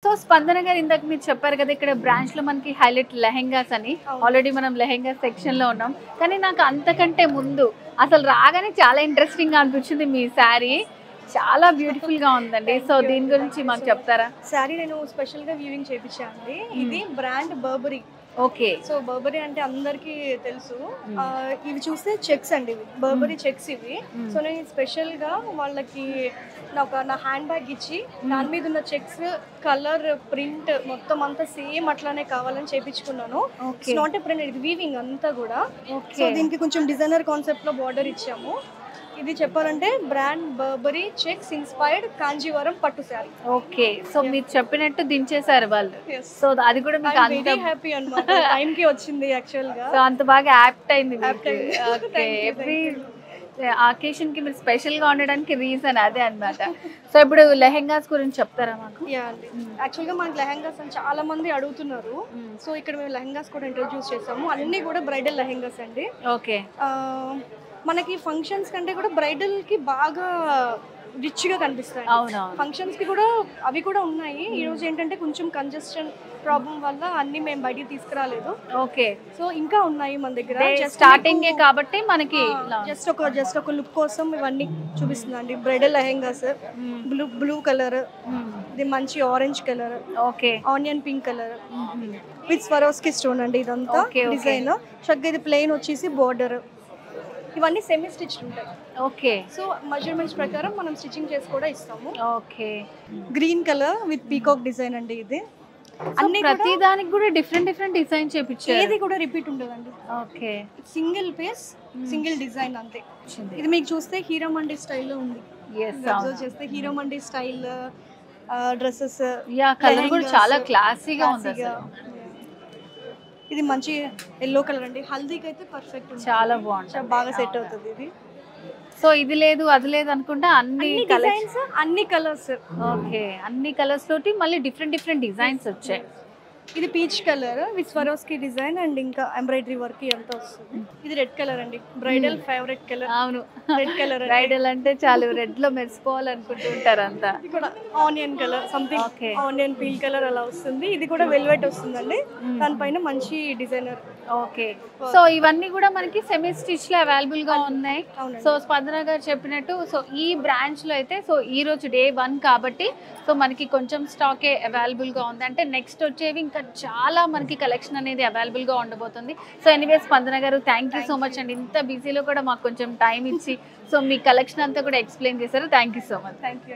So స్పందన గారు ఇందాక మీరు చెప్పారు కదా ఇక్కడ బ్రాంచ్ లో మనకి హైలైట్ లెహెంగాస్ అని, ఆల్రెడీ మనం లెహెంగా సెక్షన్ లో ఉన్నాం. కానీ నాకు అంతకంటే ముందు అసలు రాగానే చాలా ఇంట్రెస్టింగ్ గా అనిపించింది మీ శారీ, చాలా బ్యూటిఫుల్ గా ఉందండి. సో దీని గురించి మాకు చెప్తారా? శారీ నేను స్పెషల్ గా వీవింగ్ చేయించాను అండి. ఇది brand Burberry. Okay. So Burberry అంటే అందరికి తెలుసు. ఇవి చూస్తే చెక్స్ అండి, ఇవి బర్బరీ చెక్స్ ఇవి. సో నేను స్పెషల్ గా వాళ్ళకి నా హ్యాండ్ బ్యాగ్ ఇచ్చి దాని మీద ఉన్న చెక్స్ కలర్ ప్రింట్ మొత్తం అంతా సేమ్ అట్లానే కావాలని చేయించుకున్నాను. నాట్ ఏ ప్రింట్, ఇది వీవింగ్ అంతా కూడా. సో దీనికి కొంచెం డిజైనర్ కాన్సెప్ట్ లో బార్డర్ ఇచ్చాము. ఇది చెప్పాలంటే brand Burberry checks inspired Kanjeevaram పట్టు శారీ. ఓకే. సో మీరు చెప్పినట్టు దించేశారు వాళ్ళు. సో అది కూడా మీకు అంత హ్యాపీ అన్నమాట. టైం కి వచ్చింది యాక్చువల్ గా. సో అంత బాగా యాప్ట్ అయింది. ఓకే. ఎవ్రీ అకేషన్ కి మీరు స్పెషల్ గా ఉండడానికి రీజన్ అదే అన్నమాట. సో ఇప్పుడు లెహెంగాస్ గురించి చెప్తారా మాకు? యా అండి, యాక్చువల్ గా మనకి లెహెంగాస్ అని చాలా మంది అడుగుతున్నారు. సో ఇక్కడ మేము లెహెంగాస్ కూడా ఇంట్రొడ్యూస్ చేసాము. అన్ని కూడా బ్రైడల్ లెహెంగాస్ అండి. ఓకే. మనకి ఫంక్షన్స్ కంటే కూడా బ్రైడల్ కి బాగా రిచ్ గా కనిపిస్తాయి. ఫంక్షన్స్ కి కూడా అవి కూడా ఉన్నాయి. ఈ రోజు ఏంటంటే కొంచెం కంజెస్షన్ ప్రాబ్లం వల్ల అన్ని మేము బయటికి తీసుకురాలేదు. ఓకే. సో ఇంకా ఉన్నాయి మన దగ్గర. స్టార్టింగ్ కాబట్టి మనకి జస్ట్ ఒక లుక్ కోసం ఇవన్నీ చూపిస్తుందండి. బ్రైడల్ లెహెంగాస్ బ్లూ కలర్, ఇది మంచి orange colour, okay, onion pink colour with Swarovski stone అండి. ఇదంతా డిజైన్. చక్కగా ఇది ప్లెయిన్ వచ్చేసి బోర్డర్. ఇవన్నీ సెమీ స్టిచ్ ఉంటాయి. ఓకే. సో మెజర్మెంట్స్ ప్రకారం మనం స్టిచింగ్ చేసి కూడా ఇస్తాము. Okay. Green colour with peacock design అండి. ఇది అన్ని ప్రతి దానికి కూడా డిఫరెంట్ డిజైన్ చేపించారు. ఏది కూడా రిపీట్ ఉండదండి. Okay. Single piece single design అంతే. ఇది మీకు చూస్తే హీరో మండి స్టైల్లో ఉంది. అబ్జర్వ్ చేస్తే హీరో మండి స్టైల్ డ్రెస్సెస్. యా, కలర్ కూడా చాలా క్లాసీగా ఉంది. ఇది మంచి ఎల్లో కలర్ అండి. హల్దీకి అయితే పర్ఫెక్ట్, చాలా బాగుంటుంది, బాగా సెట్ అవుతుంది ఇది. సో ఇది లేదు అది లేదు అనుకుంటా అన్ని డిజైన్స్ అన్ని కలర్స్. ఓకే. అన్ని కలర్స్ తోటి మళ్ళీ డిఫరెంట్ డిజైన్స్ వచ్చాయి. ఇది peach colour with Swarovski design and ఇంకా ఎంబ్రాయిడరీ వర్క్ అంతా వస్తుంది. ఇది రెడ్ కలర్ అండి, బ్రైడల్ ఫేవరెట్ కలర్. అవును, రెడ్ కలర్. బ్రైడల్ అంటే చాలు రెడ్ లో మెరిసిపోవాలనుకుంటూ ఉంటారు అంతా. ఇది కూడా onion colour something, onion peel colour అలా వస్తుంది. ఇది కూడా వెల్వెట్ వస్తుందండి, దానిపైన మంచి డిజైనర్. ఓకే. సో ఇవన్నీ కూడా మనకి సెమీ స్టిచ్ లో అవైలబుల్ గా ఉన్నాయి. సో స్పందన గారు చెప్పినట్టు సో ఈ బ్రాంచ్ లో అయితే సో ఈ రోజు డే 1 కాబట్టి సో మనకి కొంచెం స్టాకే అవైలబుల్ గా ఉంది. అంటే నెక్స్ట్ వచ్చేవి ఇంకా చాలా మనకి కలెక్షన్ అనేది అవైలబుల్ గా ఉండబోతుంది. సో ఎనీవేస్ స్పందన గారు థ్యాంక్ యూ సో మచ్ అండి. ఇంత బిజీలో కూడా మాకు కొంచెం టైం ఇచ్చి సో మీ కలెక్షన్ అంతా కూడా ఎక్స్ప్లెయిన్ చేశారు. Thank you so much. Thank you.